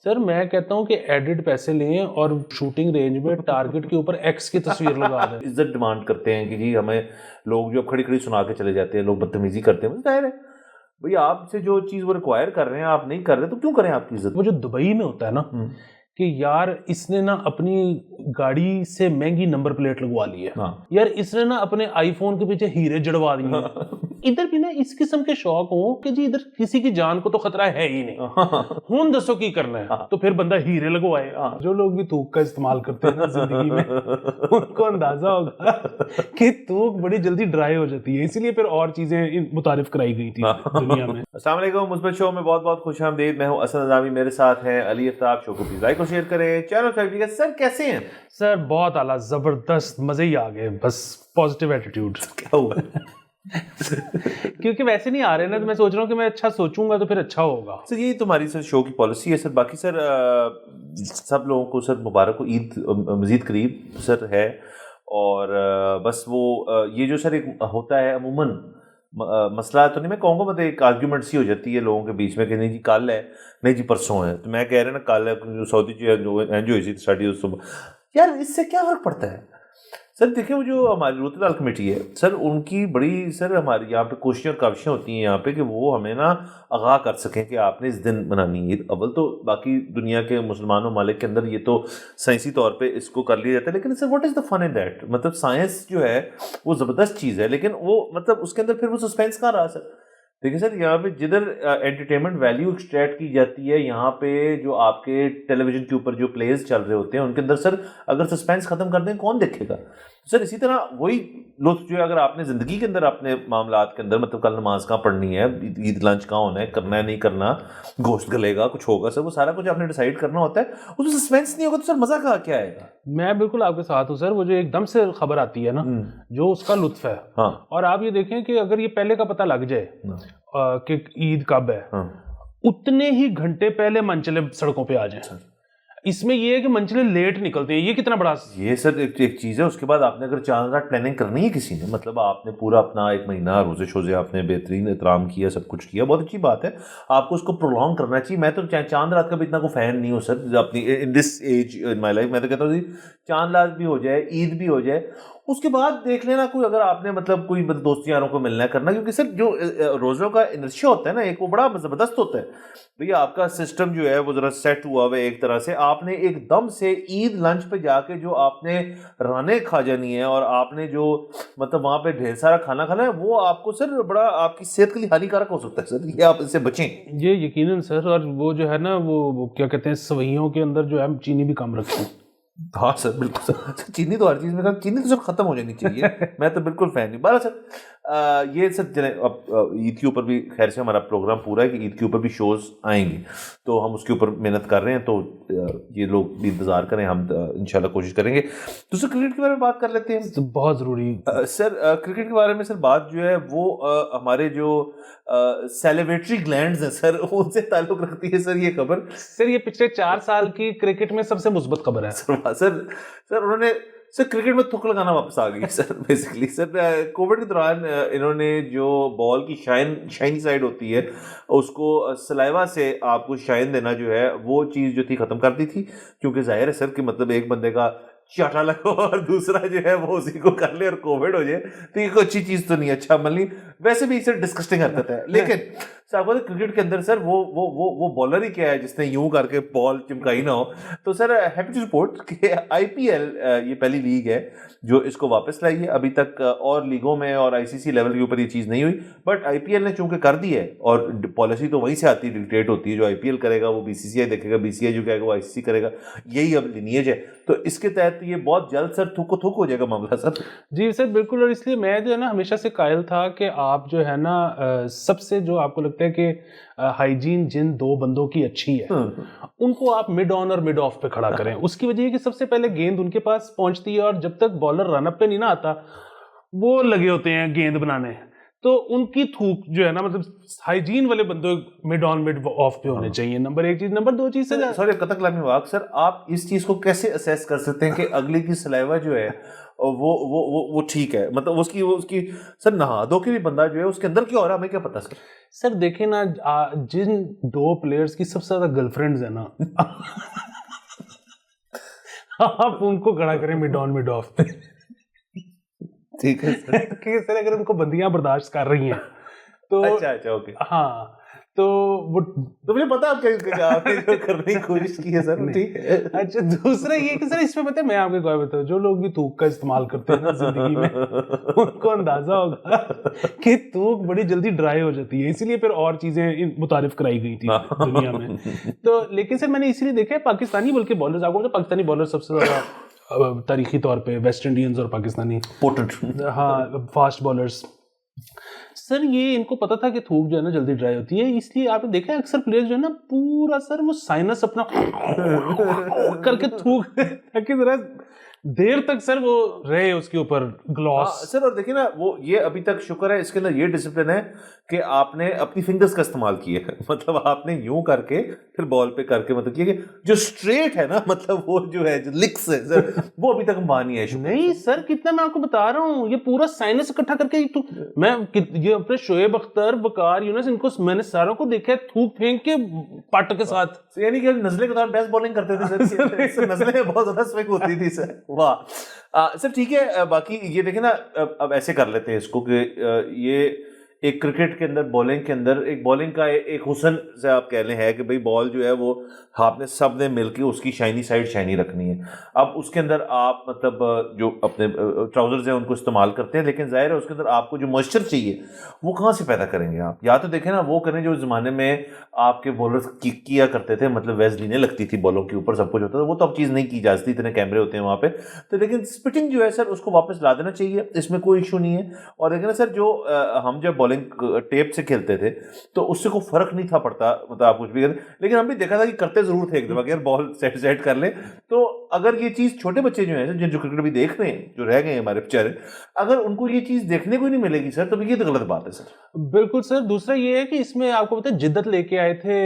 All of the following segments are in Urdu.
سر میں کہتا ہوں کہ ایڈڈ پیسے لیں اور شوٹنگ رینج میں ٹارگٹ کے اوپر ایکس کی تصویر لگا دیں. عزت ڈیمانڈ کرتے ہیں کہ جی ہمیں لوگ جو کھڑی کھڑی سنا کے چلے جاتے ہیں, لوگ بدتمیزی کرتے ہیں. ظاہر ہے بھئی آپ سے جو چیز وہ ریکوائر کر رہے ہیں آپ نہیں کر رہے تو کیوں کریں آپ کی عزت. وہ جو دبئی میں ہوتا ہے نا کہ یار اس نے نا اپنی گاڑی سے مہنگی نمبر پلیٹ لگوا لی ہے, یار اس نے نا اپنے آئی فون کے پیچھے ہیرے جڑوا دیے ہیں. ادھر بھی نا اس قسم کے شوق ہوں کہ جی ادھر کسی کی جان کو تو خطرہ ہے ہی نہیں, ہوں دسو کی کرنا ہے, تو پھر بندہ ہیرے لگوائے. جو لوگ بھی تھوک کا استعمال کرتے ہیں نا زندگی میں ان کو اندازہ ہوگا کہ تھوک بڑی جلدی ڈرائی ہو جاتی ہے, اسی لیے پھر اور چیزیں متعارف کرائی گئی تھی دنیا میں. السلام علیکم, مثبت شو میں بہت بہت خوش آمدید. میں ہوں اسد نظامی, میرے ساتھ ہیں علی افتاب. شو کو پلیز لائک اور شیئر کریں, چینل سبسکرائب کریں. سر کیسے ہیں؟ سر بہت اعلیٰ, زبردست, مزے ہی آ گئے, بس پازیٹیو ایٹیٹیوڈ. کیا ہوا کیونکہ ویسے نہیں آ رہے نا تو میں سوچ رہا ہوں کہ میں اچھا سوچوں گا تو پھر اچھا ہوگا. سر یہی تمہاری سر شو کی پالیسی ہے سر. باقی سر سب لوگوں کو سر مبارک ہو, عید مزید قریب سر ہے. اور بس وہ یہ جو سر ایک ہوتا ہے عموماً مسئلہ تو نہیں میں کہوں گا, مطلب ایک آرگیومنٹ سی ہو جاتی ہے لوگوں کے بیچ میں کہ نہیں جی کل ہے, نہیں جی پرسوں ہے. تو میں کہہ رہا نا کل ہے جو سعودی جو ہوئی تھی اسٹڈی اس صبح, یار اس سے کیا فرق پڑتا ہے سر. دیکھیں وہ جو ہماری روت لال کمیٹی ہے سر, ان کی بڑی سر ہماری یہاں پہ کوششیں اور کاوشیں ہوتی ہیں یہاں پہ کہ وہ ہمیں نا آگاہ کر سکیں کہ آپ نے اس دن منانی عید. اول تو باقی دنیا کے مسلمان ممالک کے اندر یہ تو سائنسی طور پہ اس کو کر لیا جاتا ہے, لیکن sir what is the fun in that. مطلب سائنس جو ہے وہ زبردست چیز ہے, لیکن وہ مطلب اس کے اندر پھر وہ سسپینس کہاں رہا سر. دیکھیں سر یہاں پہ جدھر انٹرٹینمنٹ ویلیو ایکسٹریکٹ کی جاتی ہے, یہاں پہ جو آپ کے ٹیلی ویژن کے اوپر جو پلیز چل رہے ہوتے ہیں ان کے اندر سر اگر سسپینس ختم کر دیں کون دیکھے گا سر. اسی طرح وہی لطف جو ہے اگر آپ نے زندگی کے اندر اپنے معاملات کے اندر مطلب کل نماز کہاں پڑھنی ہے, عید لنچ کہاں ہونا ہے, کرنا ہے نہیں کرنا, گوشت گلے گا کچھ ہوگا سر, وہ سارا کچھ آپ نے ڈیسائیڈ کرنا ہوتا ہے. اس میں سسپینس نہیں ہوگا تو سر مزہ کہاں کیا آئے گا. میں بالکل آپ کے ساتھ ہوں سر. وہ جو ایک دم سے خبر آتی ہے نا جو اس کا لطف ہے, اور آپ یہ دیکھیں کہ اگر یہ پہلے کا پتہ لگ جائے کہ عید کب ہے, اتنے ہی گھنٹے پہلے منچلے سڑکوں پہ آ جائیں. اس میں یہ ہے کہ منچلے لیٹ نکلتے ہیں, یہ کتنا بڑا یہ سر ایک چیز ہے. اس کے بعد آپ نے اگر 4 رات پلاننگ کرنی ہے کسی نے, مطلب آپ نے پورا اپنا 1 مہینہ روزے شوزے آپ نے بہترین احترام کیا, سب کچھ کیا, بہت اچھی بات ہے, آپ کو اس کو پرولونگ کرنا چاہیے. میں تو چاند رات کا بھی اتنا کوئی فین نہیں ہوں سر اپنی ان this age in my life. میں تو کہتا ہوں چاند رات بھی ہو جائے, عید بھی ہو جائے, اس کے بعد دیکھ لینا کوئی اگر آپ نے مطلب کوئی دوست یاروں کو ملنا ہے کرنا, کیونکہ سر جو روزوں کا انرشیا ہوتا ہے نا ایک, وہ بڑا زبردست ہوتا ہے. بھیا آپ کا سسٹم جو ہے وہ ذرا سیٹ ہوا ہوا ہے ایک طرح سے. آپ نے ایک دم سے عید لنچ پہ جا کے جو آپ نے رانے کھا جانی ہے اور آپ نے جو مطلب وہاں پہ ڈھیر سارا کھانا کھانا ہے, وہ آپ کو سر بڑا آپ کی صحت کے لیے ہانیکارک ہو سکتا ہے سر. یہ آپ اس سے بچیں. یہ یقیناً سر. اور وہ جو ہے نا وہ کیا کہتے ہیں سوئیوں کے اندر جو ہے چینی بھی کم رکھیں. ہاں سر بالکل سر, چینی تو ہر چیز میں چینی تو سر ختم ہو جانی چاہیے. میں تو بالکل فین نہیں. بارہ سر یہ سر چلیں اب عید کے اوپر بھی خیر سے ہمارا پروگرام پورا ہے کہ عید کے اوپر بھی شوز آئیں گے, تو ہم اس کے اوپر محنت کر رہے ہیں, تو یہ لوگ بھی انتظار کریں, ہم انشاءاللہ کوشش کریں گے. تو سر کرکٹ کے بارے میں بات کر لیتے ہیں. بہت ضروری سر کرکٹ کے بارے میں سر بات جو ہے وہ ہمارے جو سیلیبریٹری گلینڈز ہیں سر ان سے تعلق رکھتی ہے سر یہ خبر. سر یہ پچھلے 4 سال کی کرکٹ میں سب سے مثبت خبر ہے سر. انہوں نے سر کرکٹ میں تھک لگانا واپس آ گئی سر بیسیکلی. سر کووڈ کے دوران انہوں نے جو بال کی شائنی سائڈ ہوتی ہے اس کو سلائیوا سے آپ کو شائن دینا جو ہے وہ چیز جو تھی ختم کر دی تھی, کیونکہ ظاہر ہے سر کہ مطلب ایک بندے کا چاٹا لگو اور دوسرا جو ہے وہ اسی کو کر لے اور کووڈ ہو جائے, تو یہ کوئی اچھی چیز تو نہیں. اچھا ملی ویسے بھی سر ڈسکسٹنگ حرکت ہے, لیکن صاحب کرکٹ کے اندر سر وہ بالر ہی کیا ہے جس نے یوں کر کے بال چمکائی نہ ہو. تو سر ہیپی ٹو رپورٹ کہ آئی پی ایل یہ پہلی لیگ ہے جو اس کو واپس لائی ہے. ابھی تک اور لیگوں میں اور آئی سی سی لیول کے اوپر یہ چیز نہیں ہوئی, بٹ آئی پی ایل نے چونکہ کر دی ہے اور پالیسی تو وہیں سے آتی ہے, ڈکٹیٹ ہوتی ہے. جو آئی پی ایل کرے گا وہ بی سی سی آئی دیکھے گا, بی سی آئی جو کہے گا وہ آئی سی سی کرے گا, یہی اب لینیج ہے. تو اس کے تحت یہ بہت جلد سر تھوک ہو جائے گا معاملہ سر. جی سر بالکل. اور اس لیے میں جو ہے نا ہمیشہ سے قائل تھا کہ آپ جو ہے نا سب سے جو آپ کو لگتا ہے کہ ہائیجین جن 2 بندوں کی اچھی ہے ان کو آپ مڈ آن اور مڈ آف پہ کھڑا کریں. اس کی وجہ یہ کہ سب سے پہلے گیند ان کے پاس پہنچتی ہے, اور جب تک بالر رن اپ پہ نہیں نہ آتا وہ لگے ہوتے ہیں گیند بنانے. تو ان کی تھوک جو ہے نا مطلب ہائیجین والے بندوں مڈ آن مڈ آف پہ ہونے چاہیے. نمبر ایک چیز. نمبر دو چیز سوری قطع کلامی واق سر, آپ اس چیز کو کیسے اسیس کر سکتے ہیں کہ اگلے کی سلائیوا جو ہے وہ ٹھیک ہے, مطلب اس کی سر نہا دھو کے بھی بندہ جو ہے اس کے اندر کیا ہو رہا ہے ہمیں کیا پتا سر. سر دیکھیں نا جن 2 پلیئرز کی سب سے زیادہ گرل فرینڈز ہیں نا آپ ان کو کھڑا کریں مڈ آن مڈ آف پہ. ٹھیک ہے سر اگر ان کو بندیاں برداشت کر رہی ہیں تو اچھا اوکے ہاں تو وہ تو مجھے پتا آپ نے جو کرنے کی کوشش کی ہے سر ٹھیک ہے. اچھا دوسرا یہ کہ سر اس میں پتہ ہے میں آپ کو کوئی بتاؤں, جو لوگ بھی تھوک کا استعمال کرتے ہیں نا زندگی میں ان کو اندازہ ہوگا کہ تھوک بڑی جلدی ڈرائی ہو جاتی ہے, اسی لیے پھر اور چیزیں متعارف کرائی گئی تھی دنیا میں. تو لیکن سر میں نے اسی لیے دیکھا ہے پاکستانی بلکہ بالرز, آپ کو پاکستانی بالر سب سے زیادہ تاریخی طور پہ ویسٹ انڈینز اور پاکستانی ہاں فاسٹ بالرز, سر یہ ان کو پتا تھا کہ تھوک جو ہے نا جلدی ڈرائی ہوتی ہے, اس لیے آپ نے دیکھا ہے اکثر پلیئر جو ہے نا پورا سر وہ سائنس اپنا کر کے تھوک تاکہ ذرا دیر تک سر وہ رہے اس کے اوپر گلاس. سر اور دیکھیں نا وہ یہ ابھی تک شکر ہے اس کے اندر یہ ڈسپلن ہے کہ آپ نے اپنی فنگرز کا استعمال کیا ہے, مطلب آپ نے یوں کر کے پھر بال پہ کر کے مطلب کیا کہ جو اسٹریٹ ہے نا مطلب وہ جو ہے جو لکس ہے سر وہ ابھی تک مانی ہے. نہیں سر کتنا میں آپ کو بتا رہا ہوں, یہ پورا سائنس اکٹھا کر کے تو میں یہ اپنے شعیب اختر وقار یونس ان کو میں نے ساروں کو دیکھا ہے تھوک پھینک کے پٹ کے ساتھ, یعنی کہ نزلے کے دوران بیس بالنگ کرتے تھے سر نزلیں بہت زیادہ سوئنگ ہوتی تھی سر. واہ سر ٹھیک ہے. باقی یہ دیکھیں نا اب ایسے کر لیتے ہیں اس کو کہ یہ ایک کرکٹ کے اندر بالنگ کے اندر ایک بالنگ کا ایک حسن سے آپ کہہ لیں ہے کہ بھئی بال جو ہے وہ آپ نے سب نے مل کے اس کی شائنی سائڈ شائنی رکھنی ہے. اب اس کے اندر آپ مطلب جو اپنے ٹراؤزرز ہیں ان کو استعمال کرتے ہیں, لیکن ظاہر ہے اس کے اندر آپ کو جو موئسچر چاہیے وہ کہاں سے پیدا کریں گے آپ. یا تو دیکھیں نا وہ کریں جو زمانے میں آپ کے بولرز کیا کرتے تھے, مطلب ویزلینے لگتی تھی بالوں کے اوپر سب کچھ ہوتا تھا, وہ تو اب چیز نہیں کی جا سکتی, اتنے کیمرے ہوتے ہیں وہاں پہ. تو لیکن اسپٹنگ جو ہے سر اس کو واپس لا دینا چاہیے, اس میں کوئی ایشو نہیں ہے. اور دیکھیں نا سر جو ہم جب بالنگ ٹیپ سے کھیلتے تھے تو اس سے کوئی فرق نہیں تھا پڑتا, مطلب آپ کچھ بھی کرتے, لیکن ہم بھی دیکھا تھا کہ کرتے ضرور تھے ایک دفعہ کہ بال سیٹ کر لیں. تو اگر یہ چیز چھوٹے بچے جو ہیں جو کرکٹ بھی دیکھ رہے ہیں جو رہ گئے ہیں ہمارے بیچارے, اگر ان کو یہ چیز دیکھنے کو نہیں ملے گی سر تو یہ تو غلط بات ہے سر. بالکل سر. دوسرا یہ ہے کہ اس میں آپ کو پتہ ہے جدت لے کے آئے تھے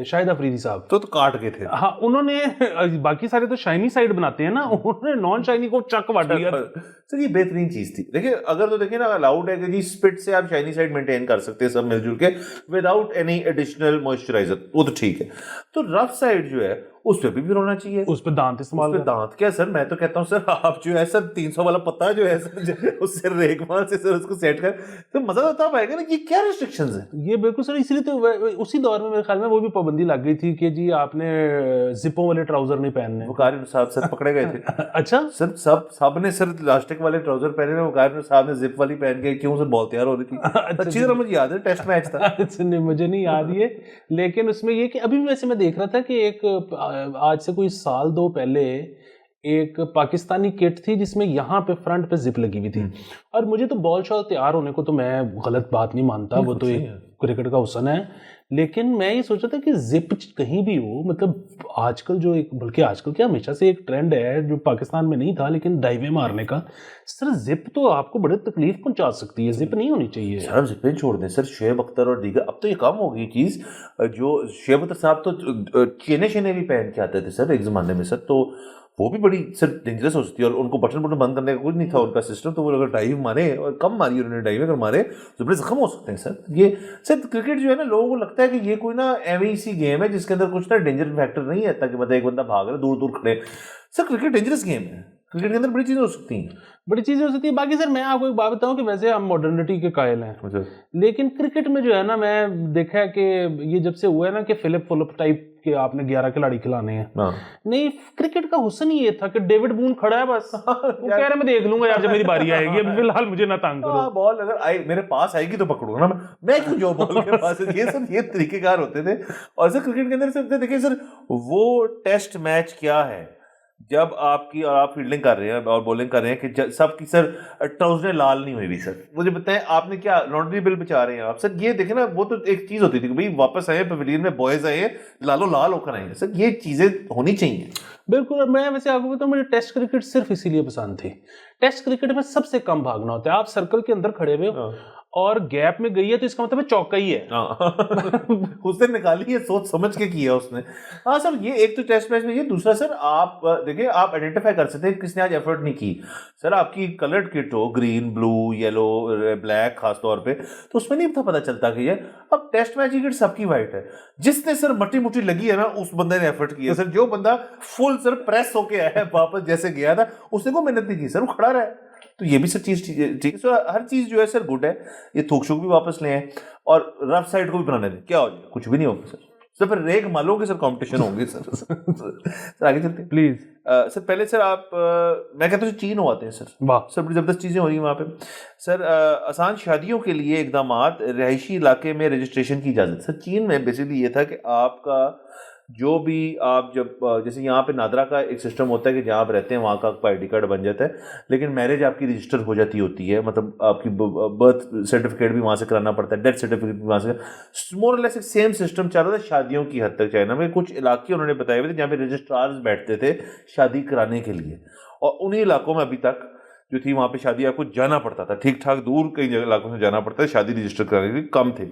شاہد افریدی صاحب, تو کاٹ گئے تھے. ہاں انہوں نے باقی سارے تو شائنی سائڈ بناتے ہیں نا, انہوں نے نان شائنی کو چک واٹ لیا سر. یہ بہترین چیز تھی. دیکھیں اگر تو دیکھیں نا الاؤڈ ہے کہ جی اسپٹ سے آپ شائنی سائڈ مینٹین کر سکتے ہیں سب مل جل کے وداؤٹ اینی ایڈیشنل موئسچرائزر, وہ تو ٹھیک ہے. تو رف سائڈ جو ہے اس پہ بھی ہونا چاہیے, اس پہ دانت استعمال کریں. دانت کیا سر, میں تو کہتا ہوں سر آپ جو ہے سر 300 والا پتا جو ہے سر اس سے ریک مار سے سر اس کو سیٹ کر تو مزہ تو تب آئے گا نا. یہ کیا ریسٹرکشنز ہیں یہ بالکل سر. اسی لیے تو اسی دور میں میرے خیال میں وہ بھی پابندی لگ گئی تھی کہ جی آپ نے زپوں والے ٹراؤزر نہیں پہننے. وقار صاحب سر پکڑے گئے تھے. اچھا سر سب نے سر لاسٹک والے ٹراؤزر پہنے ہوئے, وقار صاحب نے زپ والی پہن کے, کیوں سر بال تیار ہو رہی تھی. اچھی طرح مجھے یاد ہے ٹیسٹ میچ تھا. نہیں مجھے نہیں یاد یہ, لیکن اس میں یہ کہ ابھی ویسے میں دیکھ رہا تھا کہ ایک آج سے کوئی سال 2 پہلے ایک پاکستانی کٹ تھی جس میں یہاں پہ فرنٹ پہ زپ لگی ہوئی تھی, اور مجھے تو بال شال تیار ہونے کو تو میں غلط بات نہیں مانتا, وہ تو ایک کرکٹ کا حسن ہے, لیکن میں یہ سوچا تھا کہ زپ کہیں بھی ہو, مطلب آج کل جو ایک بلکہ آج کل کیا ہمیشہ سے ایک ٹرینڈ ہے جو پاکستان میں نہیں تھا لیکن ڈائیویں مارنے کا, سر زپ تو آپ کو بڑے تکلیف پہنچا سکتی ہے, زپ نہیں ہونی چاہیے. سر زپیں چھوڑ دیں سر, شعیب اختر اور دیگر اب تو یہ کام ہو گئی چیز. جو شعیب اختر صاحب تو چینے بھی پہن کے آتے تھے سر ایک زمانے میں سر, تو وہ بھی بڑی سر ڈینجرس ہو سکتی ہے, اور ان کو بٹن بند کرنے کا کچھ نہیں تھا ان کا سسٹم, تو وہ اگر ڈائیو مارے اور کم ماری انہوں نے ڈائیو اگر مارے تو بڑے زخم ہو سکتے ہیں سر. یہ سر کرکٹ جو ہے نا لوگوں کو لگتا ہے کہ یہ کوئی نا ایویں سی گیم ہے جس کے اندر کچھ نا ڈینجر فیکٹر نہیں ہے, کہ مطلب ایک بندہ بھاگ رہا ہے دور دور کھڑے. سر کرکٹ ڈینجرس گیم ہے, کرکٹ کے اندر بڑی چیزیں ہو سکتی ہیں, بڑی چیزیں ہو سکتی ہیں. باقی سر میں آپ کو ایک بات بتاؤں کہ ویسے ہم ماڈرنٹی کے قائل ہیں, لیکن کرکٹ میں جو ہے نا میں دیکھا ہے کہ یہ جب سے ہوا ہے نا کہ فلپ ٹائپ کہ آپ نے 11 کھلاڑی کھلانے ہیں, نہیں کرکٹ کا حسن ہی یہ تھا کہ ڈیوڈ بون کھڑا ہے بس, وہ کہہ رہا میں دیکھ لوں گا یار جب میری باری آئے گی, ابھی فی الحال مجھے نہ تانگ کرو. بال اگر آئے میرے پاس آئے گی تو پکڑوں گا نا میں کیوں جو بال کے پاس. یہ سب یہ طریقے کار ہوتے تھے. اور سر کرکٹ کے اندر سر دیکھیں سر وہ ٹیسٹ میچ کیا ہے جب آپ کی اور آپ فیلڈنگ کر رہے ہیں اور بولنگ کر رہے ہیں کہ سب کی سر ٹراؤزریں لال نہیں ہوئی بھی. سر مجھے بتائیں آپ نے کیا لانڈری بل بچا رہے ہیں آپ. سر یہ دیکھیں نا وہ تو ایک چیز ہوتی تھی کہ بھائی واپس آئے پیویلین میں بوائز آئے لالو لال ہو کر آئیں گے. سر یہ چیزیں ہونی چاہیے. بالکل. میں ویسے آپ کو بتاؤں مجھے ٹیسٹ کرکٹ صرف اسی لیے پسند تھی. ٹیسٹ کرکٹ میں سب سے کم بھاگنا ہوتا ہے, آپ سرکل کے اندر کھڑے ہوئے اور گیپ میں گئی ہے تو اس کا مطلب چوکا ہی ہے. اس نے نکالی ہے, سوچ سمجھ کے کیا اس نے. ہاں سر, یہ ایک تو ٹیسٹ میچ میں یہ. دوسرا سر, آپ دیکھیں, آپ آئیڈینٹیفائی کر سکتے ہیں کس نے آج ایفرٹ نہیں کی. سر آپ کی کلرڈ کٹ ہو, گرین, بلو, یلو, بلیک خاص طور پہ, تو اس میں نہیں پتہ چلتا کہ یہ اب ٹیسٹ میچ کی کٹ سب کی وائٹ ہے. جس نے سر مٹی مٹی لگی ہے نا, اس بندے نے ایفرٹ کیا سر. جو بندہ فل سر پریس ہو کے آیا ہے واپس جیسے گیا تھا, اس نے کوئی محنت نہیں کی سر, وہ کھڑا رہا ہے. تو یہ بھی سر چیز ٹھیک ہے سر. ہر چیز جو ہے سر گڈ ہے. یہ تھوک شوک بھی واپس لے آئیں اور رف سائڈ کو بھی بنانے دیں, کیا ہو جائے, کچھ بھی نہیں ہوگا سر. سر پھر ریگ مالوں کے سر کمپٹیشن ہوں گے سر. سر آگے چلتے ہیں پلیز. سر پہلے سر آپ, میں کہتا ہوں چین ہو آتے ہیں سر. سر بڑی زبردست چیزیں ہو رہی ہیں وہاں پہ سر. آسان شادیوں کے لیے اقدامات, رہائشی علاقے میں رجسٹریشن کی اجازت. سر چین میں بیسیکلی یہ تھا کہ آپ کا جو بھی آپ جب جیسے یہاں پہ نادرا کا ایک سسٹم ہوتا ہے کہ جہاں آپ رہتے ہیں وہاں کا آپ کا ID کارڈ بن جاتا ہے, لیکن میرج آپ کی رجسٹر ہو جاتی ہوتی ہے. مطلب آپ کی برتھ سرٹیفکیٹ بھی وہاں سے کرانا پڑتا ہے, ڈیتھ سرٹیفکیٹ بھی وہاں سے. مور اور لیس ایک سیم سسٹم چل رہا تھا شادیوں کی حد تک. چائنا میں کچھ علاقے انہوں نے بتائے ہوئے تھے جہاں پہ رجسٹرارز بیٹھتے تھے شادی کرانے کے لیے, اور انہیں علاقوں میں ابھی تک جو تھی وہاں پہ شادی آپ کو جانا پڑتا تھا, ٹھیک ٹھاک دور کئی علاقوں سے جانا پڑتا ہے, شادی رجسٹر کرانے کے لیے کم تھے.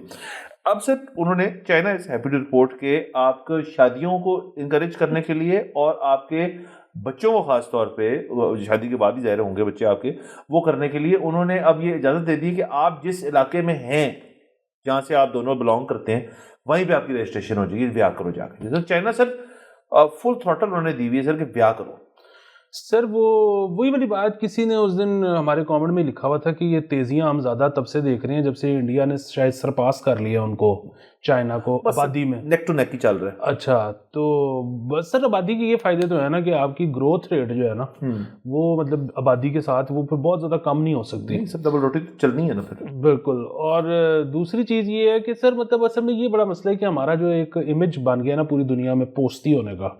اب سر انہوں نے, China is happy to report کہ آپ کو شادیوں کو انکریج کرنے کے لیے اور آپ کے بچوں کو خاص طور پہ, شادی کے بعد ہی ظاہر ہوں گے بچے آپ کے, وہ کرنے کے لیے انہوں نے اب یہ اجازت دے دی کہ آپ جس علاقے میں ہیں جہاں سے آپ دونوں بلانگ کرتے ہیں وہیں پہ آپ کی رجسٹریشن ہو جائے گی, بیاہ کرو جا کے. چائنا سر فل تھروٹل انہوں نے دی ہوئی ہے سر کہ بیاہ کرو. سر وہی والی بات کسی نے اس دن ہمارے کامنٹ میں لکھا ہوا تھا کہ یہ تیزیاں ہم زیادہ تب سے دیکھ رہے ہیں جب سے انڈیا نے شاید سرپاس کر لیا ان کو, چائنا کو آبادی میں. نیک ٹو نیک ہی چل رہا ہے. اچھا, تو بس سر آبادی کے یہ فائدے تو ہے نا کہ آپ کی گروتھ ریٹ جو ہے نا وہ مطلب آبادی کے ساتھ وہ پھر بہت زیادہ کم نہیں ہو سکتی. سر ڈبل روٹی چلنی ہے نا پھر. بالکل. اور دوسری چیز یہ ہے کہ سر مطلب اصل میں یہ بڑا مسئلہ ہے کہ ہمارا جو ایک امیج بن گیا نا پوری دنیا میں پوستی ہونے کا,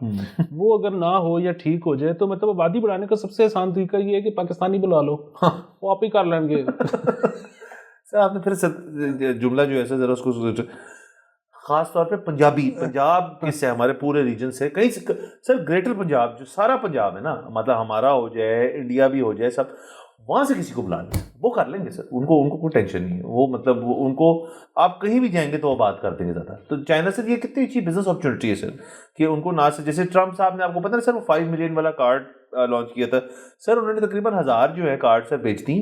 وہ اگر نہ ہو یا ٹھیک ہو جائے تو مطلب آبادی بڑھانے کا سب سے آسان طریقہ یہ ہے کہ پاکستانی بلا لو, وہ آپ ہی کر لیں گے. سر آپ نے پھر جملہ جو ہے ذرا اس کو خاص طور پہ پنجاب کس سے, ہمارے پورے ریجن سے کہیں سر گریٹر پنجاب جو سارا پنجاب ہے نا, مطلب ہمارا ہو جائے, انڈیا بھی ہو جائے, سب وہاں سے کسی کو بلا لیں, وہ کر لیں گے سر. ان کو کوئی ٹینشن نہیں ہے. وہ مطلب ان کو آپ کہیں بھی جائیں گے تو وہ بات کر دیں گے زیادہ. تو چائنا سے یہ کتنی اچھی بزنس اپرچونیٹی ہے سر کہ ان کو نہ سے, جیسے ٹرمپ صاحب نے آپ کو پتا ہے سر وہ 5 ملین والا کارڈ لانچ کیا تھا سر, انہوں نے تقریباً 1000 جو ہے کارڈ سر بیچ دی,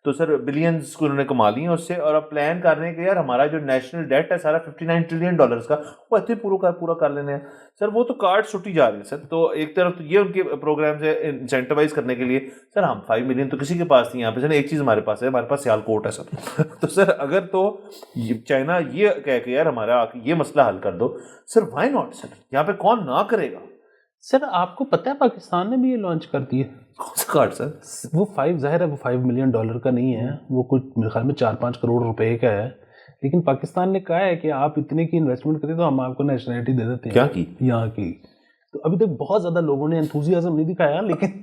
تو سر بلینز کو انہوں نے کما لی ہیں اس سے. اور اب پلان کر رہے ہیں کہ یار ہمارا جو نیشنل ڈیٹ ہے سارا $59 ٹریلین کا, وہ اتنے پورا کر لینے ہیں سر. وہ تو کارڈ چھٹی جا رہے ہیں سر. تو ایک طرف تو یہ ان کے پروگرامز ہے انسینٹیوائز کرنے کے لیے. سر ہم 5 ملین تو کسی کے پاس نہیں, یہاں پہ سر ایک چیز ہمارے پاس ہے, ہمارے پاس سیالکوٹ ہے سر. تو سر اگر تو چائنا یہ کہہ کہ یار ہمارا یہ مسئلہ حل کر دو, سر وائی ناٹ سر, یہاں پہ کون نہ کرے گا. سر آپ کو پتہ ہے پاکستان نے بھی یہ لانچ کر دی ہے. کون سا کارڈ سر؟ وہ ظاہر ہے وہ $5 ملین کا نہیں ہے, وہ کچھ میرے خیال میں 4-5 کروڑ روپے کا ہے, لیکن پاکستان نے کہا ہے کہ آپ اتنے کی انویسٹمنٹ کریں تو ہم آپ کو نیشنلٹی دے دیتے ہیں. کیا کی؟ یہاں کی. تو ابھی تک بہت زیادہ لوگوں نے انتھوزیازم نہیں دکھایا, لیکن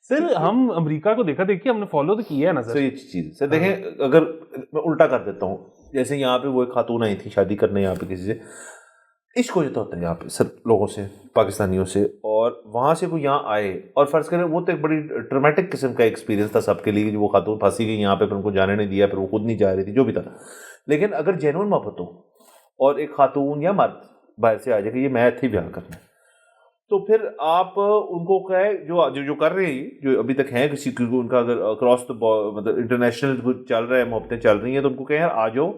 سر ہم امریکہ کو دیکھا دیکھیے ہم نے فالو تو کیا ہے نا سر. یہ چیز سر دیکھیں, اگر میں الٹا کر دیتا ہوں, جیسے یہاں پہ وہ ایک خاتون آئی تھی شادی کرنے یہاں پہ کسی سے, عشق ہو جاتا ہوتا ہے یہاں پہ سر لوگوں سے, پاکستانیوں سے, اور وہاں سے کوئی یہاں آئے اور فرض کریں وہ تو ایک بڑی ٹرامیٹک قسم کا ایکسپیرینس تھا سب کے لیے. جو وہ خاتون پھنسی گئی یہاں پہ, پھر ان کو جانے نہیں دیا, پھر وہ خود نہیں جا رہی تھی, جو بھی تھا. لیکن اگر جینوئن محبت ہو اور ایک خاتون یا مرد باہر سے آ جائے کہ یہ میں اتنے بیاہ کرنا ہے, تو پھر آپ ان کو کہے جو کر رہے ہیں, جو ابھی تک ہیں کسی کو ان کا اگر اکراس مطلب انٹرنیشنل چل رہا ہے, محبتیں چل رہی ہیں, تو ان کو کہیں یار آ جاؤ,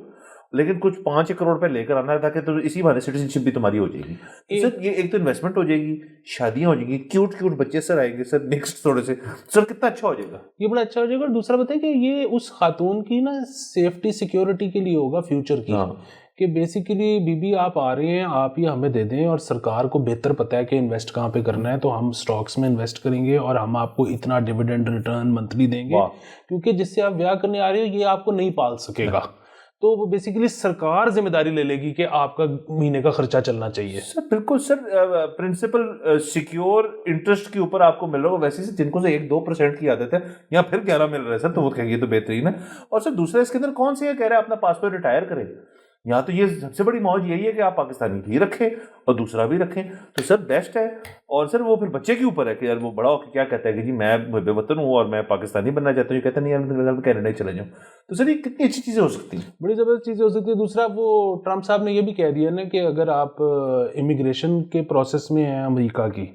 لیکن کچھ 5 کروڑ روپے لے کر آنا ہے تاکہ تو اسی بہانے سٹیزن شپ بھی تمہاری ہو جائے گی. سر یہ ایک تو انویسٹمنٹ ہو جائے گی, شادیاں ہو جائیں گی, کیوٹ بچے سر آئیں گے سر نیکسٹ تھوڑے سے, سر کتنا اچھا ہو جائے گا, یہ بڑا اچھا ہو جائے گا. اور دوسرا بتائیں کہ یہ اس خاتون کی نا سیفٹی سیکیورٹی کے لیے ہوگا فیوچر کی, کہ بیسیکلی بی آپ آ رہے ہیں, آپ یہ ہمیں دے دیں, اور سرکار کو بہتر پتہ ہے کہ انویسٹ کہاں پہ کرنا ہے, تو ہم سٹاکس میں انویسٹ کریں گے اور ہم آپ کو اتنا ڈیویڈنڈ ریٹرن منتھلی دیں گے, کیونکہ جس سے آپ بیاہ کرنے آ رہے ہو یہ آپ کو نہیں پال سکے گا. تو وہ بیسیکلی سرکار ذمہ داری لے لے گی کہ آپ کا مہینے کا خرچہ چلنا چاہیے. سر بالکل سر, پرنسپل سیکیور انٹرسٹ کے اوپر آپ کو مل رہا ہوگا. ویسے جن کو سے 1-2% کی عادت ہے, یا پھر 11 مل رہا ہے سر, تو وہ کہیں گے تو بہترین ہے. اور سر دوسرا اس کے اندر کون سے یہ کہہ رہے ہیں اپنا پاسپورٹ ریٹائر کریں, یہاں تو یہ سب سے بڑی موج یہی ہے کہ آپ پاکستانی بھی رکھیں اور دوسرا بھی رکھیں تو سر بیسٹ ہے. اور سر وہ پھر بچے کے اوپر ہے کہ یار وہ بڑا ہو کے کیا کہتا ہے کہ جی میں بے وطن ہوں اور میں پاکستانی بننا چاہتا ہوں, یہ کہتا نہیں یار میں کینیڈا ہی چلا جاؤں. تو سر یہ کتنی اچھی چیزیں ہو سکتی ہیں, بڑی زبردست چیزیں ہو سکتی ہے. دوسرا وہ ٹرمپ صاحب نے یہ بھی کہہ دیا نا کہ اگر آپ امیگریشن کے پروسیس میں ہیں امریکہ کی,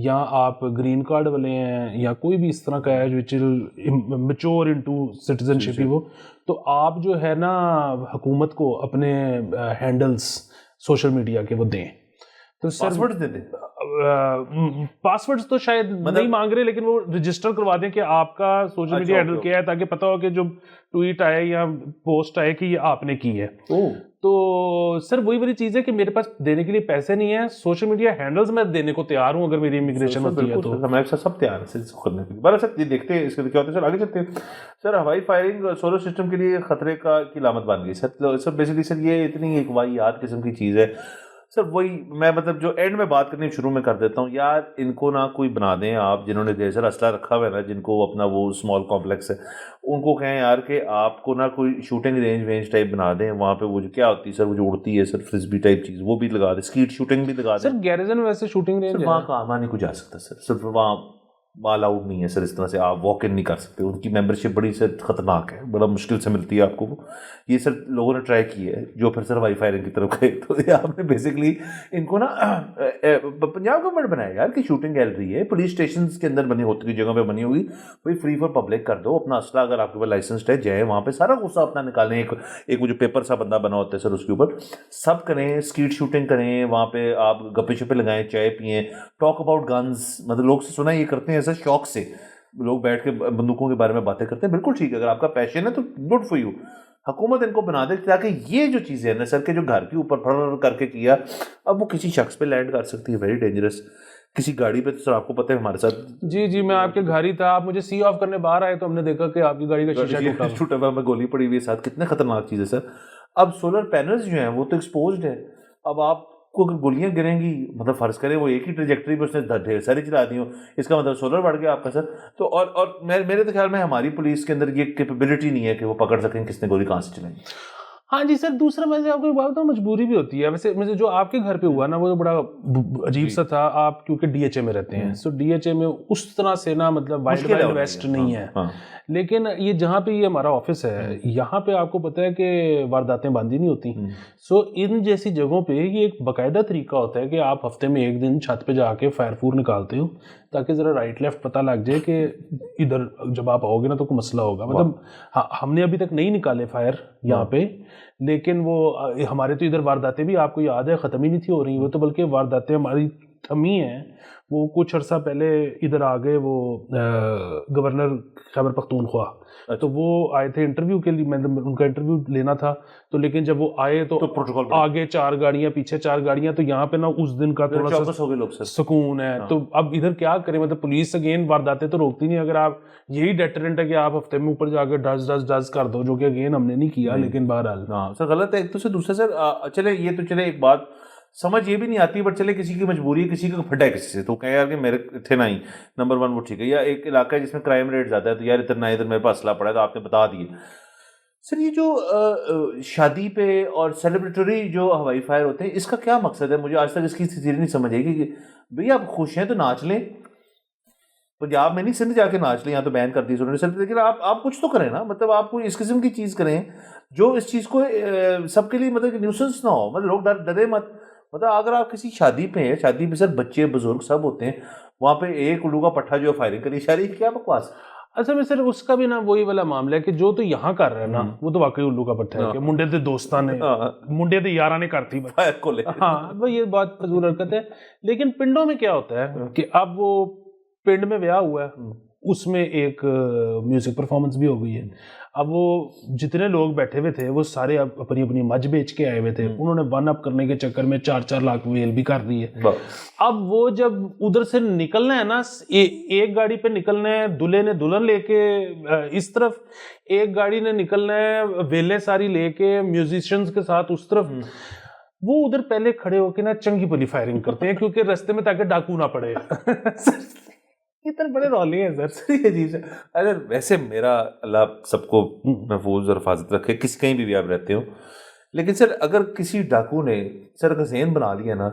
یا آپ گرین کارڈ والے ہیں, یا کوئی بھی اس طرح کا ہے وچ میچور انٹو سٹیزن شپ ہی وہ, تو آپ جو ہے نا حکومت کو اپنے ہینڈلز سوشل میڈیا کے وہ دیں. تو سر پاسورڈ دے دیں, پاسورڈز تو شاید نہیں مانگ رہے, لیکن وہ رجسٹر کروا دیں کہ آپ کا سوشل میڈیا ہینڈل کیا ہے, تاکہ پتہ ہو کہ جو ٹویٹ آئے یا پوسٹ آئے کہ یہ آپ نے کی ہے. تو سر وہی بڑی چیز ہے کہ میرے پاس دینے کے لیے پیسے نہیں ہیں, سوشل میڈیا ہینڈلز میں دینے کو تیار ہوں اگر میری امیگریشن ہوتی ہے تو. ہمارے ساتھ سب تیار ہیں اس کو کرنے کے لیے. بارہ سر یہ دیکھتے ہیں اس کے کیا ہوتا ہے. سر آگے چلتے ہیں. سر ہوائی فائرنگ سولر سسٹم کے لیے خطرے کی علامت بن گئی سر بیسیکلی سر یہ اتنی ایک واحد قسم کی چیز ہے سر. وہی میں مطلب جو اینڈ میں بات کرنی شروع میں کر دیتا ہوں, یار ان کو نہ کوئی بنا دیں آپ جنہوں نے ڈھیر سارا اسلحہ رکھا ہوا ہے نا, جن کو اپنا وہ اسمال کمپلیکس ہے, ان کو کہیں یار کہ آپ کو نہ کوئی شوٹنگ رینج ٹائپ بنا دیں. وہاں پہ وہ جو کیا ہوتی ہے سر, وہ جو اڑتی ہے سر فرسبی ٹائپ چیز, وہ بھی لگا دیں. اسکیٹ شوٹنگ بھی لگا دیں سر. گیریزن ویسے شوٹنگ رینج وہاں کا آما نہیں کو جا سکتا سر. صرف وہاں مال آؤٹ نہیں ہے سر, اس طرح سے آپ واک ان نہیں کر سکتے. ان کی ممبرشپ بڑی سر خطرناک ہے, بڑا مشکل سے ملتی ہے آپ کو. یہ سر لوگوں نے ٹرائی کی ہے جو پھر سر ہوائی فائرنگ کی طرف گئے. تو یہ آپ نے بیسکلی ان کو نا پنجاب گورنمنٹ بنایا یار کہ شوٹنگ گیلری ہے, پولیس اسٹیشنز کے اندر بنی ہوتی جگہ پہ بنی ہوگی, وہی فری فار پبلک کر دو. اپنا اسلحہ اگر آپ کے پاس لائسنسڈ ہے جائے وہاں پہ سارا غصہ اپنا نکالیں. ایک وہ جو پیپر سا بندہ بنا ہوتا ہے سر اس کے اوپر سب کریں, اسکیٹ شوٹنگ کریں, وہاں پہ آپ گپے شپے لگائیں, چائے پئیں, ٹاک اباؤٹ گنز. مطلب لوگ سے سنا یہ کرتے ہیں سر شوق سے, لوگ بیٹھ کے بندوقوں کے بارے میں باتیں کرتے ہیں. بالکل ٹھیک ہے, اگر آپ کا پیشن ہے تو گڈ فار یو. حکومت ان کو بنا دے تاکہ یہ جو چیزیں ہیں نا سر کے جو گھر کے اوپر پھڑ کر کے کیا, اب وہ کسی شخص پہ لینڈ کر سکتی ہے. Very dangerous. کسی گاڑی پہ تو سر آپ کو پتہ ہے ہمارے ساتھ جی میں آپ کے گھر ہی تھا, آپ مجھے سی آف کرنے باہر آئے تو ہم نے دیکھا کہ آپ کی گاڑی کا شیشہ ٹوٹا ہوا, میں گولی پڑی ہوئی ساتھ. کتنے خطرناک چیز ہے سر. اب سولر پینلز جو ہیں وہ تو ایکسپوزڈ ہے. اب آپ کو گولیاں گریں گی, مطلب فرض کریں وہ ایک ہی ٹریجیکٹری پہ اس نے ڈھیر ساری چلا دی ہوں, اس کا مطلب سولر بڑھ گیا آپ کا سر. تو اور میرے تو خیال میں ہماری پولیس کے اندر یہ کیپیبلٹی نہیں ہے کہ وہ پکڑ سکیں کس نے گولی کہاں سے چلائی. ہاں جی سر. دوسرا میں سے آپ کو بات بتاؤں, مجبوری بھی ہوتی ہے. ویسے جو آپ کے گھر پہ ہوا نا وہ بڑا عجیب سا تھا. آپ کیونکہ ڈی ایچ اے میں رہتے ہیں, سو ڈی ایچ اے میں اس طرح سے نا مطلب وائلڈ ویسٹ نہیں ہے. لیکن یہ جہاں پہ یہ ہمارا آفس ہے یہاں پہ آپ کو پتہ ہے کہ وارداتیں باندھی نہیں ہوتی. سو ان جیسی جگہوں پہ یہ ایک باقاعدہ طریقہ ہوتا ہے کہ آپ ہفتے میں ایک دن چھت پہ جا کے فائر فور نکالتے ہو تاکہ ذرا رائٹ لیفٹ پتہ لگ جائے کہ ادھر جب آپ آؤ گے نا تو کوئی مسئلہ ہوگا. مطلب ہم نے ابھی تک نہیں نکالے فائر یہاں پہ, لیکن وہ ہمارے تو ادھر وارداتیں بھی آپ کو یاد ہے ختم ہی نہیں تھی ہو رہی. وہ تو بلکہ وارداتیں ہماری تھمی ہیں. وہ کچھ عرصہ پہلے ادھر آ گئے وہ گورنر خیبر پختونخوا, تو وہ آئے تھے انٹرویو کے لیے, میں ان کا انٹرویو لینا تھا. تو لیکن جب وہ آئے تو آگے 4 گاڑیاں پیچھے 4 گاڑیاں, تو یہاں پہ نا اس دن کا تھوڑا سا سکون ہے. تو اب ادھر کیا کریں, مطلب پولیس اگین وارداتیں تو روکتی نہیں. اگر آپ یہی ڈیٹرنٹ ہے کہ آپ ہفتے میں اوپر جا کے ڈز کر دو, جو کہ اگین ہم نے نہیں کیا, لیکن بہرحال سر غلط ہے ایک تو. سے دوسرا سر چلے یہ تو چلے ایک بات سمجھ یہ بھی نہیں آتی, بٹ چلے کسی کی مجبوری ہے, کسی کا پھٹا ہے کسی سے, تو کہیں یار کہ میرے تھے نہ ہی نمبر 1 وہ ٹھیک ہے. یا ایک علاقہ ہے جس میں کرائم ریٹ زیادہ ہے, تو یار ادھر میرے پاس اسلحہ پڑا ہے تو آپ نے بتا دیے. سر یہ جو شادی پہ اور سیلیبریٹری جو ہوائی فائر ہوتے ہیں اس کا کیا مقصد ہے؟ مجھے آج تک اس کی تھیوری نہیں سمجھ آئی کہ بھئی آپ خوش ہیں تو ناچ لیں. پنجاب میں نہیں, سندھ جا کے ناچ لیں, یہاں تو بین کر دی انہوں نے, لیکن آپ کچھ تو کریں نا. مطلب آپ کوئی اس قسم کی چیز کریں جو اس چیز کو سب کے لیے مطلب کہ نیوسنس نہ ہو. مطلب لوگ ڈرے مت. مطلب اگر آپ کسی شادی پہ ہیں, شادی پہ سر بچے بزرگ سب ہوتے ہیں, وہاں پہ ایک الو کا پٹھا جو فائرنگ کری شاری, کیا بکواس. اصل میں سر اس کا بھی نا وہی والا معاملہ ہے کہ جو تو یہاں کر رہے ہیں نا وہ تو واقعی الو کا پٹھا ہے کہ منڈے دے دوستاں نے منڈے دے یاراں نے کرتی. ہاں یہ بات فضول حرکت ہے. لیکن پنڈوں میں کیا ہوتا ہے کہ اب وہ پنڈ میں بیاہ ہوا ہے, اس میں ایک میوزک پرفارمنس بھی ہو گئی ہے. اب وہ جتنے لوگ بیٹھے ہوئے تھے وہ سارے اپنی اپنی مجھ بیچ کے آئے ہوئے تھے. انہوں نے 1 اپ کرنے کے چکر میں 4 لاکھ ویل بھی کر دی ہے. اب وہ جب ادھر سے نکلنا ہے نا, ایک گاڑی پہ نکلنا ہے, دلہے نے دلہن لے کے اس طرف, ایک گاڑی نے نکلنا ہے ویلیں ساری لے کے میوزیشینز کے ساتھ اس طرف. وہ ادھر پہلے کھڑے ہو کے نا چنگی بلی فائرنگ کرتے ہیں کیونکہ رستے میں تاکہ ڈاکو نہ پڑے. اتنے بڑے رولے ہیں سر. عجیب سے. اگر ویسے میرا اللہ سب کو محفوظ اور حفاظت رکھے کہیں بھی آپ رہتے ہو, لیکن سر اگر کسی ڈاکو نے سر کا ذہن بنا لیا نا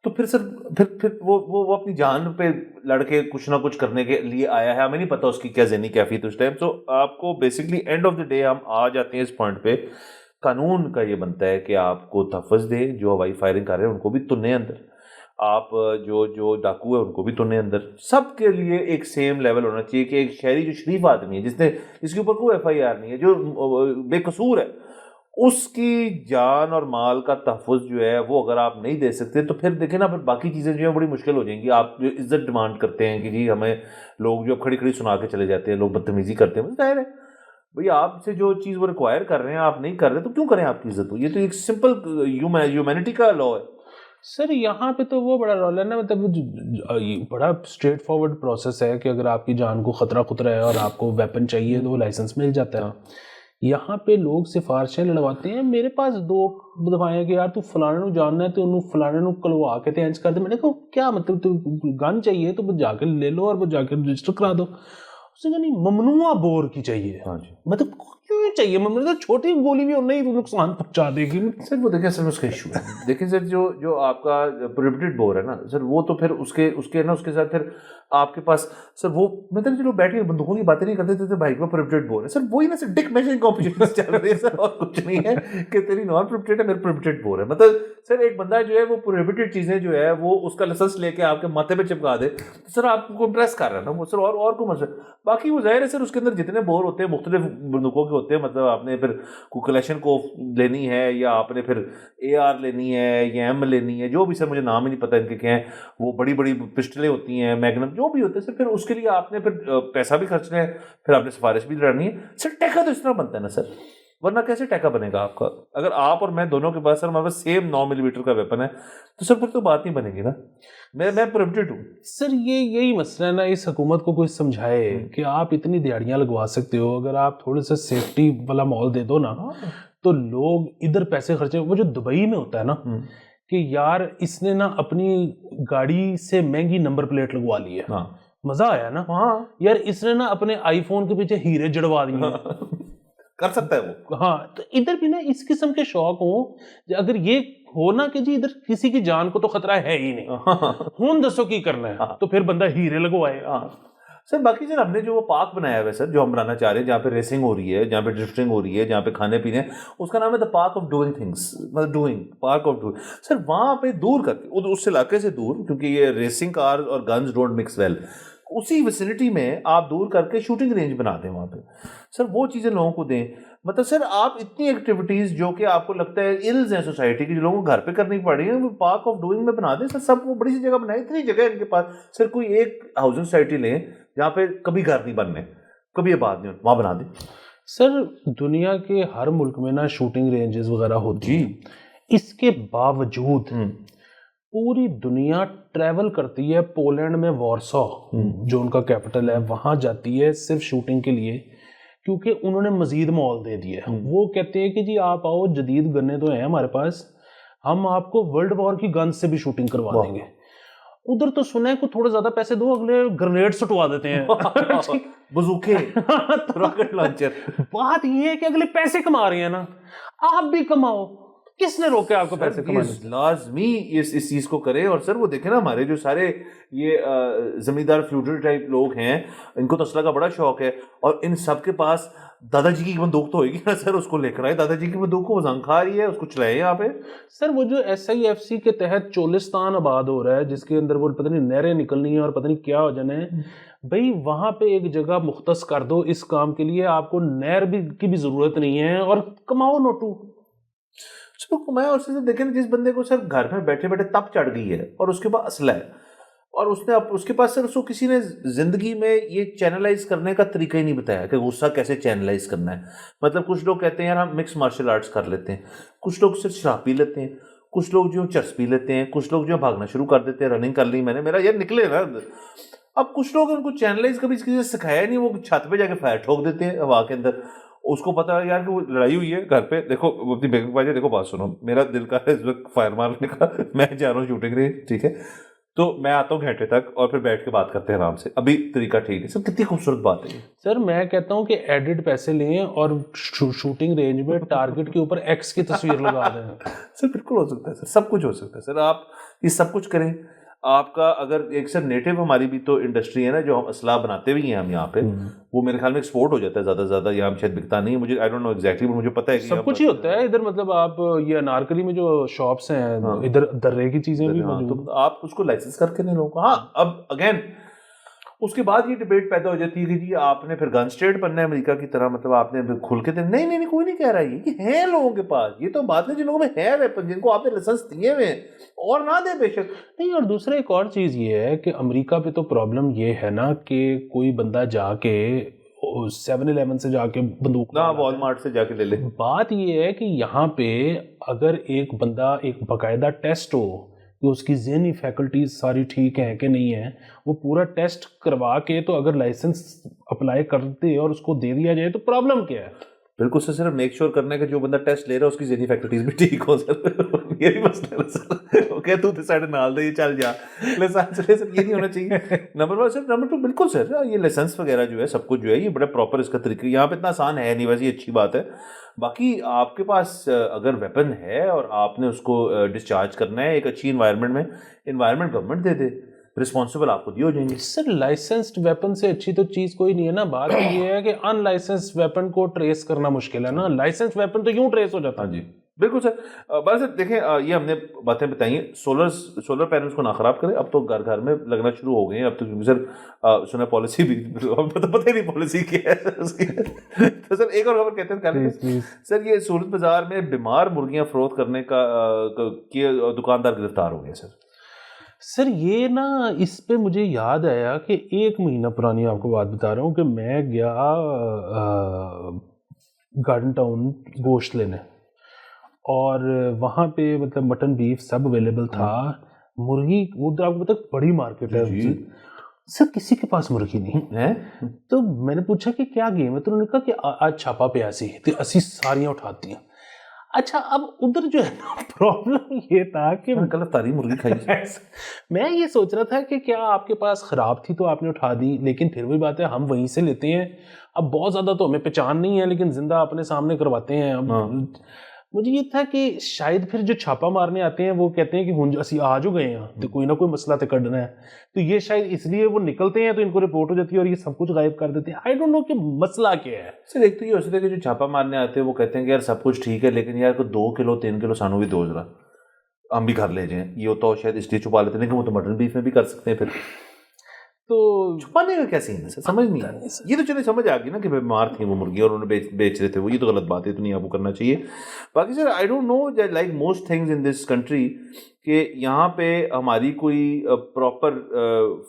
تو پھر سر پھر وہ اپنی جان پہ لڑ کے کچھ نہ کچھ کرنے کے لیے آیا ہے. ہمیں نہیں پتا اس کی کیا ذہنی کیفیت اس ٹائم. تو آپ کو basically and of the day ہم آ جاتے ہیں اس پوائنٹ پہ, قانون کا یہ بنتا ہے کہ آپ کو تحفظ دے. جو ہوائی فائرنگ کر رہے ہیں ان کو بھی تننے اندر, آپ جو ڈاکو ہے ان کو بھی تننے اندر. سب کے لیے ایک سیم لیول ہونا چاہیے کہ ایک شہری جو شریف آدمی ہے جس کے اوپر کوئی ایف آئی آر نہیں ہے, جو بے قصور ہے, اس کی جان اور مال کا تحفظ جو ہے وہ اگر آپ نہیں دے سکتے تو پھر دیکھیں نا, پھر باقی چیزیں جو ہیں بڑی مشکل ہو جائیں گی. آپ جو عزت ڈیمانڈ کرتے ہیں کہ جی ہمیں لوگ جو کھڑی کھڑی سنا کے چلے جاتے ہیں, لوگ بدتمیزی کرتے ہیں, ظاہر ہے بھئی آپ سے جو چیز وہ ریکوائر کر رہے ہیں آپ نہیں کر رہے تو کیوں کریں آپ کی عزت ہو. یہ تو ایک سمپل ہیومینٹی کا لا ہے. سر یہاں پہ تو وہ بڑا رول ہے نا, مطلب بڑا اسٹریٹ فارورڈ پروسیس ہے کہ اگر آپ کی جان کو خطرہ ہے اور آپ کو ویپن چاہیے تو وہ لائسنس مل جاتا ہے. یہاں پہ لوگ سفارشیں لڑواتے ہیں. میرے پاس 2 دفعہ کہ یار تو فلانے نو جاننا ہے تو انہوں فلانے نو کلوا کے تینچ کر دے. میں نے کہا کیا مطلب, تو گن چاہیے تو جا کے لے لو اور وہ جا کے رجسٹر کرا دو. اس نے کہا نہیں, ممنوع بور کی چاہیے. مطلب کیوں چاہیے ممنوع, چھوٹی گولی بھی نہیں نقصان پہنچا دے گی. سر وہ دیکھیں سر اس کا ایشو ہے. دیکھیں سر جو آپ کا پروہیبٹڈ بور ہے نا سر, وہ تو پھر اس کے ساتھ پھر آپ کے پاس سر وہ مطلب جو بیٹھے بندوقوں کی باتیں نہیں کرتے تھے بھائی کا پروہیبٹڈ بور ہے سر, وہی نا سر ڈک میجرنگ کمپٹیشن چل رہی ہے سر, اور کچھ نہیں ہے کہ تیری نان پروہیبٹڈ ہے میرا پروہیبٹڈ بور ہے. مطلب سر ایک بندہ جو ہے وہ پروہیبٹڈ چیزیں جو ہے وہ اس کا لائسنس لے کے آپ کے ماتھے پہ چپکا دے تو سر آپ کو امپریس کر رہا ہے نا وہ سر, اور کو مسئلہ. باقی وہ ظاہر ہے سر اس کے اندر جتنے بور ہوتے ہیں مختلف بندوقوں کے ہوتے ہیں, مطلب آپ نے پھر کوئی کلیشن کو لینی ہے یا آپ نے پھر اے آر لینی ہے یا ایم لینی ہے, جو بھی سر مجھے نام ہی نہیں پتہ ان کے کیا ہیں, وہ بڑی بڑی پسٹلیں ہوتی ہیں, میگنم جو بھی ہوتے ہیں سر, پھر اس کے لیے آپ نے پھر پیسہ بھی خرچنا ہے, پھر آپ نے سفارش بھی لڑنی ہے. سر ٹیکا تو اس طرح بنتا ہے نا سر, ورنہ کیسے ٹیکا بنے گا آپ کا؟ اگر آپ اور میں دونوں کے پاس سر ہمارے پاس سیم 9 ملی میٹر کا ویپن ہے تو سر پھر تو بات نہیں بنے گی نا. میں پروہیبٹڈ ہوں سر. یہی مسئلہ ہے نا, اس حکومت کو کوئی سمجھائے کہ آپ اتنی دیہڑیاں لگوا سکتے ہو, اگر آپ تھوڑے سے سیفٹی والا ماحول دے دو نا تو لوگ ادھر پیسے خرچے. وہ جو دبئی میں ہوتا ہے نا کہ یار اس نے نا اپنی گاڑی سے مہنگی نمبر پلیٹ لگوا لی ہے, مزہ آیا نا. یار اس نے نا اپنے آئی فون کے پیچھے ہیرے جڑوا دیے, کر سکتا ہے وہ. ہاں تو ادھر بھی نا اس قسم کے شوق ہوں, اگر یہ ہونا کہ جی ادھر کسی کی جان کو تو خطرہ ہے ہی نہیں, ہوں دسو کی کرنا ہے, تو پھر بندہ ہیرے لگوائے. سر باقی سر ہم نے جو وہ پارک بنایا ہوا ہے سر, جو ہم بنانا چاہ رہے ہیں, جہاں پہ ریسنگ ہو رہی ہے, جہاں پہ ڈرفٹنگ ہو رہی ہے, جہاں پہ کھانے پینے, اس کا نام ہے the park of doing things, مطلب ڈوئنگ پارک آف ڈوئنگ. سر وہاں پہ دور کر کے اس علاقے سے دور, کیونکہ یہ ریسنگ کار اور گنز ڈونٹ مکس ویل, اسی ویسینٹی میں آپ دور کر کے شوٹنگ رینج بنا دیں وہاں پہ. سر وہ چیزیں لوگوں کو دیں. مطلب سر آپ اتنی ایکٹیویٹیز جو کہ آپ کو لگتا ہے الز ہیں سوسائٹی کی, جو لوگوں کو گھر پہ کرنی پڑ رہی ہیں, وہ پارک آف ڈوئنگ میں بنا دیں سر. سب وہ بڑی سی جگہ بنائیں, اتنی جگہ ان کے پاس. سر کوئی ایک ہاؤسنگ سوسائٹی لیں جہاں پہ کبھی گھر نہیں بننے, کبھی آباد نہیں, وہاں بنا دیں. سر دنیا کے ہر ملک میں نا شوٹنگ رینجز وغیرہ ہوتی ہیں, اس کے باوجود پوری دنیا ٹریول کرتی ہے پولینڈ میں وارسا جو ان کا کیپٹل ہے, وہاں جاتی ہے صرف شوٹنگ کے لیے, کیونکہ انہوں نے مزید مال دے دیا. وہ کہتے ہیں کہ جی آپ آؤ, جدید گنے تو ہیں ہمارے پاس, ہم آپ کو ورلڈ وار کی گن سے بھی شوٹنگ کروا دیں گے. ادھر تو سنا ہے کہ تھوڑے زیادہ پیسے دو, اگلے گرنیڈ سٹوا دیتے ہیں, بزوکے, راکٹ لانچر. بات یہ ہے کہ اگلے پیسے کما رہے ہیں نا, آپ بھی کماؤ. کس نے روکے آپ کو پیسے کمانے؟ لازمی اس چیز کو کرے. اور سر وہ دیکھیں نا ہمارے جو سارے یہ زمیندار فیوڈل ٹائپ لوگ ہیں, ان کو تو اسلحہ کا بڑا شوق ہے, اور ان سب کے پاس دادا جی کی بندوق تو ہوئے گی نا سر, اس کو لے کر آئے دادا جی کی بندوق کو, وہ زنگ کھا رہی ہے, اس کو چلائے یہاں پہ. سر وہ جو SIFC کے تحت چولستان آباد ہو رہا ہے, جس کے اندر وہ پتہ نہیں نہریں نکلنی ہیں اور پتہ نہیں کیا ہو جانا ہے, بھئی وہاں پہ ایک جگہ مختص کر دو اس کام کے لیے, آپ کو نہر کی بھی ضرورت نہیں ہے, اور کماؤ نوٹو. میں اور سے دیکھیں جس بندے کو سر گھر میں بیٹھے بیٹھے تپ چڑھ گئی ہے اور اس کے پاس اسلحہ ہے, اور اس کے پاس سر اس کو کسی نے زندگی میں یہ چینلائز کرنے کا طریقہ ہی نہیں بتایا کہ غصہ کیسے چینلائز کرنا ہے. مطلب کچھ لوگ کہتے ہیں یار ہم مکس مارشل آرٹس کر لیتے ہیں, کچھ لوگ صرف شراب پی لیتے ہیں, کچھ لوگ جو چرس پی لیتے ہیں, کچھ لوگ جو بھاگنا شروع کر دیتے ہیں, رننگ کر لی میں نے, میرا یار نکلے نا. اب کچھ لوگ ان کو چینلائز کبھی کسی نے سکھایا نہیں, وہ چھت پہ جا کے فائر ٹھوک دیتے ہیں ہوا کے اندر. اس کو پتا ہے یار کہ وہ لڑائی ہوئی ہے گھر پہ, دیکھو اپنی بیگم کو دیکھو بات سنو, میرا دل کا ہے اس وقت فائر مارنے کا, میں جا رہا ہوں شوٹنگ رینج, ٹھیک ہے, تو میں آتا ہوں گھنٹے تک اور پھر بیٹھ کے بات کرتے ہیں آرام سے. ابھی طریقہ ٹھیک ہے سر. کتنی خوبصورت بات ہے سر. میں کہتا ہوں کہ ایڈٹ پیسے لیں اور شوٹنگ رینج میں ٹارگٹ کے اوپر ایکس کی تصویر لگا دیں. سر بالکل ہو سکتا ہے سر, سب کچھ ہو سکتا ہے سر. آپ یہ سب کچھ کریں. آپ کا اگر ایک سر نیٹو ہماری بھی تو انڈسٹری ہے نا جو ہم اسلحہ بناتے بھی ہیں ہم یہاں پہ, وہ میرے خیال میں ایکسپورٹ ہو جاتا ہے زیادہ سے زیادہ. یہاں شاید بکتا نہیں ہے, مجھے آئی ڈونٹ نو ایگزیکٹلی, مجھے پتہ ہے کہ سب کچھ ہی ہوتا ہے ادھر. مطلب آپ یہ انارکلی میں جو شاپس ہیں ادھر درے کی چیزیں بھی موجود, آپ اس کو لائسنس کر کے نہیں لوگوں. ہاں اب اگین اس کے بعد یہ ڈیبیٹ پیدا ہو جاتی ہے کہ جی آپ نے پھر گن اسٹیٹ بننا ہے امریکہ کی طرح, مطلب آپ نے کھل کے نہیں کوئی نہیں کہہ رہا ہے یہ ہے لوگوں کے پاس. یہ تو بات ہے جن لوگوں میں ہے ویپن, جن کو آپ نے لائسنس دیے ہوئے ہیں, اور نہ دیں بے شک نہیں. اور دوسرا ایک اور چیز یہ ہے کہ امریکہ پہ تو پرابلم یہ ہے نا کہ کوئی بندہ جا کے 7-11 سے جا کے بندوق نہ والمارٹ سے جا کے لے لے. بات یہ ہے کہ یہاں پہ اگر ایک بندہ ایک باقاعدہ ٹیسٹ ہو کہ اس کی ذہنی فیکلٹیز ساری ٹھیک ہیں کہ نہیں ہیں, وہ پورا ٹیسٹ کروا کے تو اگر لائسنس اپلائی کرتے اور اس کو دے دیا جائے تو پرابلم کیا ہے؟ بالکل سر. صرف میک شور کرنا ہے کہ جو بندہ ٹیسٹ لے رہا ہے اس کی ذہنی فیکلٹیز بھی ٹھیک ہو سر. یہ بھی مسئلہ ہے سر. اوکے تو سائڈ نال دے چل جا لائسنس لے سر, یہ نہیں ہونا چاہیے. نمبر 1 سر. نمبر 2 بالکل سر یہ لائسنس وغیرہ جو ہے سب کچھ جو ہے یہ بڑا پراپر اس کا طریقہ یہاں پہ اتنا آسان ہے نہیں, ویسے یہ اچھی بات ہے. باقی آپ کے پاس اگر ویپن ہے اور آپ نے اس کو ڈسچارج کرنا ہے ایک اچھی انوائرمنٹ میں, انوائرمنٹ گورنمنٹ دے دے, رسپانسبل آپ کو دیے ہو جائیں گے. سر لائسنسڈ ویپن سے اچھی تو چیز کوئی نہیں ہے نا. بات یہ ہے کہ ان لائسنسڈ ویپن کو ٹریس کرنا مشکل ہے نا. لائسنس ویپن تو یوں ٹریس ہو جاتا ہے. ہاں جی بالکل سر. بس سر دیکھیں یہ ہم نے باتیں بتائی ہیں. سولر پینلز کو نہ خراب کریں. اب تو گھر گھر میں لگنا شروع ہو گئے ہیں اب تو, کیونکہ سر سنا پالیسی بھی پتہ ہی نہیں پالیسی کیا ہے. تو سر ایک اور خبر کہتے ہیں سر, یہ سہولت بازار میں بیمار مرغیاں فروخت کرنے کا دکاندار گرفتار ہو گیا سر. سر یہ نا اس پہ مجھے یاد آیا کہ 1 مہینہ پرانی آپ کو بات بتا رہا ہوں کہ میں گیا گارڈن ٹاؤن گوشت لینے, اور وہاں پہ مطلب مٹن بیف سب اویلیبل تھا. مرغی ادھر آپ کو پتہ بڑی مارکیٹ ہے سر, کسی کے پاس مرغی نہیں ہے. تو میں نے پوچھا کہ کیا گیم ہے, تو انہوں نے کہا کہ آج چھاپا پہ اسی ساریاں اٹھاتی ہیں. اچھا اب ادھر جو ہے نا پرابلم یہ تھا کہ کل افطاری مرغی کھائی. میں یہ سوچ رہا تھا کہ کیا آپ کے پاس خراب تھی تو آپ نے اٹھا دی, لیکن پھر وہی بات ہے ہم وہیں سے لیتے ہیں. اب بہت زیادہ تو ہمیں پہچان نہیں ہے لیکن زندہ اپنے سامنے کرواتے ہیں. اب مجھے یہ تھا کہ شاید پھر جو چھاپا مارنے آتے ہیں وہ کہتے ہیں کہ ہن اسی آ جو گئے ہیں تو کوئی نہ کوئی مسئلہ تو کڈنا ہے, تو یہ شاید اس لیے وہ نکلتے ہیں تو ان کو رپورٹ ہو جاتی ہے اور یہ سب کچھ غائب کر دیتے ہیں. آئی ڈونٹ نو کہ مسئلہ کیا ہے. سر ایک تو یہ ہو سکتا ہے کہ جو چھاپا مارنے آتے ہیں وہ کہتے ہیں کہ یار سب کچھ ٹھیک ہے لیکن یار کو 2 کلو 3 کلو سانو بھی دو ذرا, ہم بھی گھر لے جائیں. یہ ہوتا ہو شاید اس لیے چھپا لیتے ہیں کہ وہ تو مٹن بیف میں بھی کر سکتے ہیں. پھر تو چھپانے کا کیا سین ہے سر, سمجھ نہیں آئی. یہ تو چلے سمجھ آ گئی نا کہ بیمار تھیں وہ مرغی اور انہوں نے بیچ رہے تھے وہ, یہ تو غلط بات ہے, تو نہیں آپ کو کرنا چاہیے. باقی sir I don't know like most things in this country کہ یہاں پہ ہماری کوئی proper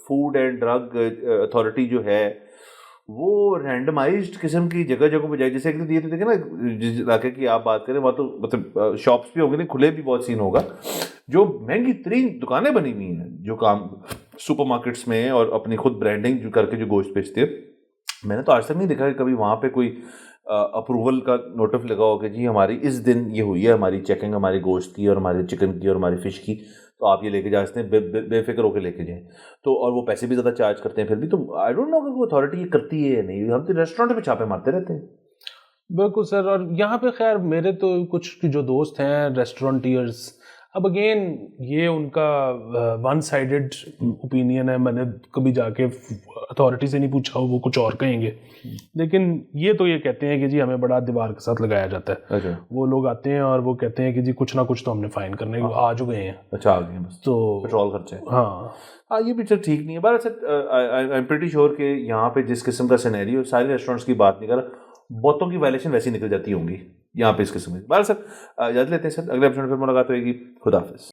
food and drug authority جو ہے وہ رینڈمائزڈ قسم کی جگہ جگہوں پہ جائے. جیسے کہ یہ تو دیکھیں نا جس علاقے کی آپ بات کریں وہاں تو مطلب شاپس بھی ہوں گے, نہیں کھلے بھی بہت سین ہوگا. جو مہنگی ترین دکانیں بنی ہوئی ہیں جو کام سپر مارکیٹس میں اور اپنی خود برانڈنگ جو کر کے جو گوشت بیچتے ہیں, میں نے تو آج تک نہیں دیکھا کہ کبھی وہاں پہ کوئی اپروول کا نوٹس لگا ہو کہ جی ہماری اس دن یہ ہوئی ہے ہماری چیکنگ ہماری گوشت کی اور ہمارے چکن کی اور ہماری فش کی, تو آپ یہ لے کے جا سکتے ہیں, بے فکر ہو کے لے کے جائیں. تو اور وہ پیسے بھی زیادہ چارج کرتے ہیں پھر بھی. تو آئی ڈونٹ نو کہ وہ اتھارٹی یہ کرتی ہے یا نہیں. ہم تو ریسٹورینٹ میں چھاپے مارتے رہتے ہیں. بالکل سر. اور یہاں پہ خیر میرے تو کچھ جو دوست ہیں ریسٹورنٹیئرز, اب اگین یہ ان کا ون سائیڈڈ اوپینین ہے. میں نے کبھی جا کے اتھارٹی سے نہیں پوچھا, وہ کچھ اور کہیں گے, لیکن یہ تو یہ کہتے ہیں کہ جی ہمیں بڑا دیوار کے ساتھ لگایا جاتا ہے. وہ لوگ آتے ہیں اور وہ کہتے ہیں کہ جی کچھ نہ کچھ تو ہم نے فائن کرنے کو آ جو گئے ہیں. اچھا آ گئے بس, تو پیٹرول خرچہ. ہاں یہ بھی سر ٹھیک نہیں ہے. بہرحال سر آئی ایم پریٹی شیور کہ یہاں پہ جس قسم کا سینیریو, سارے ریسٹورینٹس کی بات نہیں کر رہا, بہتوں کی وائلیشن ویسی نکل جاتی ہوں گی یہاں پہ اس قسم میں. بہرحال سر اجازت لیتے ہیں سر, اگلے ایپیسوڈ میں پھر ملاقات ہوئے گی. خدا حافظ.